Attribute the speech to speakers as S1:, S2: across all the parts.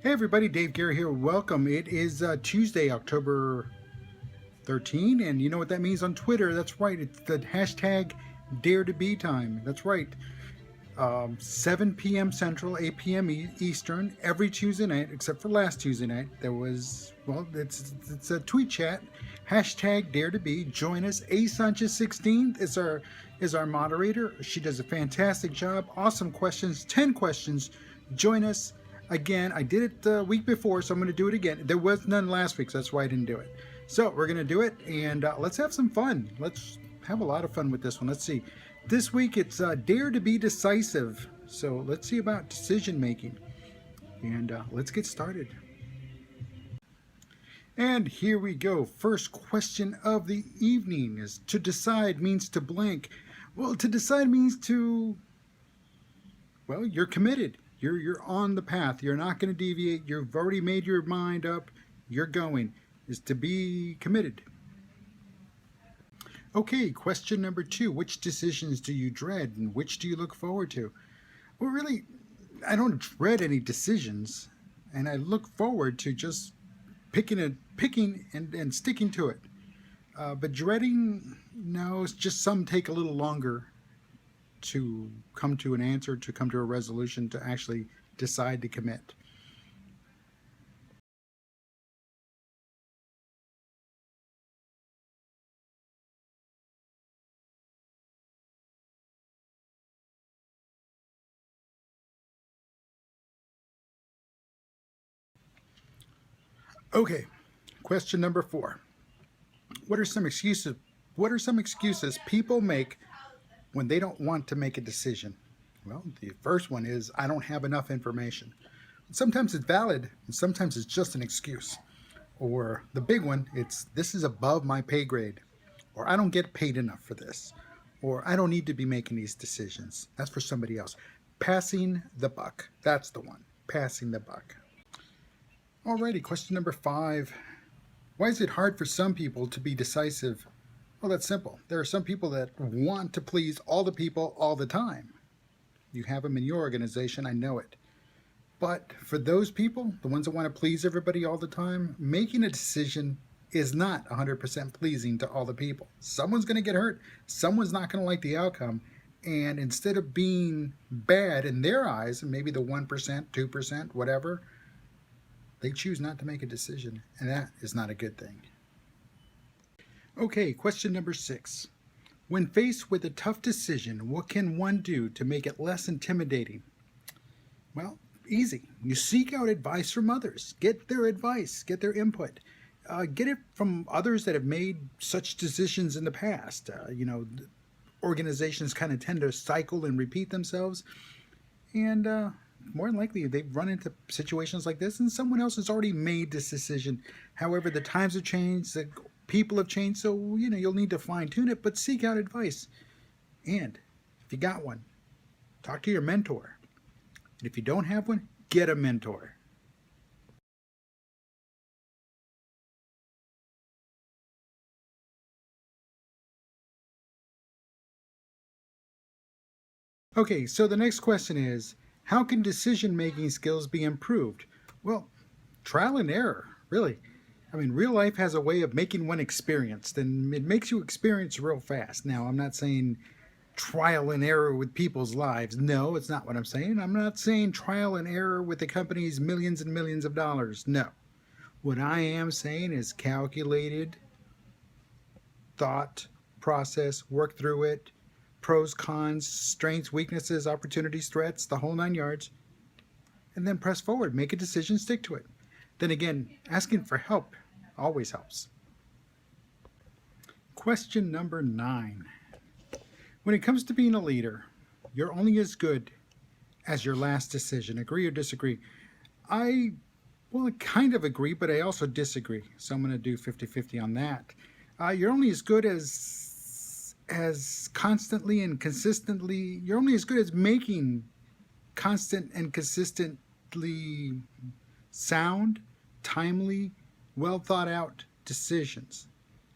S1: Hey everybody, Dave Gary here. Welcome. It is Tuesday, October 13, and you know what that means on Twitter. That's right. It's the hashtag Dare to Be time. That's right. 7 p.m. Central, 8 p.m. Eastern, every Tuesday night, except for last Tuesday night. There was, well, it's a tweet chat. Hashtag Dare to Be. Join us. A Sanchez 16 is our moderator. She does a fantastic job. Awesome questions. 10 questions. Join us. Again, I did it the week before, so I'm going to do it again. There was none last week, so that's why I didn't do it. So we're going to do it, and let's have some fun. Let's have a lot of fun with this one. Let's see. This week it's Dare to Be Decisive. So let's see about decision making. And let's get started. And here we go. First question of the evening is, to decide means to blank. Well, to decide means to, well, you're committed. You're on the path. You're not going to deviate. You've already made your mind up. You're going. Is to be committed. Okay, question number 2. Which decisions do you dread and which do you look forward to? Well, really, I don't dread any decisions, and I look forward to just picking and sticking to it. But dreading, no, it's just some take a little longer to come to an answer, to come to a resolution, to actually decide to commit. Okay, question number 4. What are some excuses people make when they don't want to make a decision? Well, the first one is, I don't have enough information. Sometimes it's valid, and sometimes it's just an excuse. Or the big one, it's, this is above my pay grade. Or I don't get paid enough for this. Or I don't need to be making these decisions. That's for somebody else. Passing the buck. That's the one. Passing the buck. Alrighty, question number 5. Why is it hard for some people to be decisive? Well, that's simple. There are some people that want to please all the people all the time. You have them in your organization, I know it. But for those people, the ones that want to please everybody all the time, making a decision is not 100% pleasing to all the people. Someone's going to get hurt. Someone's not going to like the outcome. And instead of being bad in their eyes, maybe the 1%, 2%, whatever, they choose not to make a decision. And that is not a good thing. Okay, question number 6. When faced with a tough decision, what can one do to make it less intimidating? Well, easy. You seek out advice from others. Get their advice, get their input. Get it from others that have made such decisions in the past. Organizations kind of tend to cycle and repeat themselves. And more than likely, they've run into situations like this, and someone else has already made this decision. However, the times have changed, the people have changed, so you'll need to fine-tune it, but seek out advice. And if you got one, talk to your mentor. And if you don't have one, get a mentor. Okay, so the next question is, how can decision-making skills be improved? Well, trial and error, really. I mean, real life has a way of making one experienced, and it makes you experience real fast. Now, I'm not saying trial and error with people's lives. No, it's not what I'm saying. I'm not saying trial and error with the company's millions and millions of dollars. No. What I am saying is calculated thought process, work through it, pros, cons, strengths, weaknesses, opportunities, threats, the whole 9 yards, and then press forward, make a decision, stick to it. Then again, asking for help always helps. Question number 9. When it comes to being a leader, you're only as good as your last decision. Agree or disagree? I kind of agree, but I also disagree. So I'm going to do 50-50 on that. You're only as good as constantly and consistently, you're only as good as making constant and consistently sound, timely, well thought out decisions.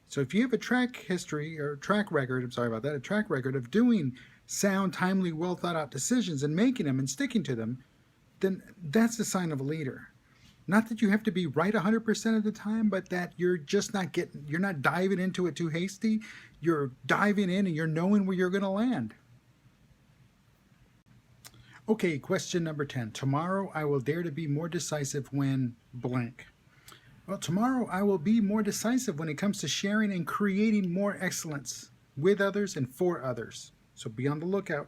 S1: So if you have a track record of doing sound, timely, well thought out decisions and making them and sticking to them, then that's a sign of a leader. Not that you have to be right 100% of the time, but that you're not diving into it too hasty. You're diving in and you're knowing where you're going to land. Okay, question number 10. Tomorrow I will dare to be more decisive when blank. Well, tomorrow I will be more decisive when it comes to sharing and creating more excellence with others and for others. So be on the lookout.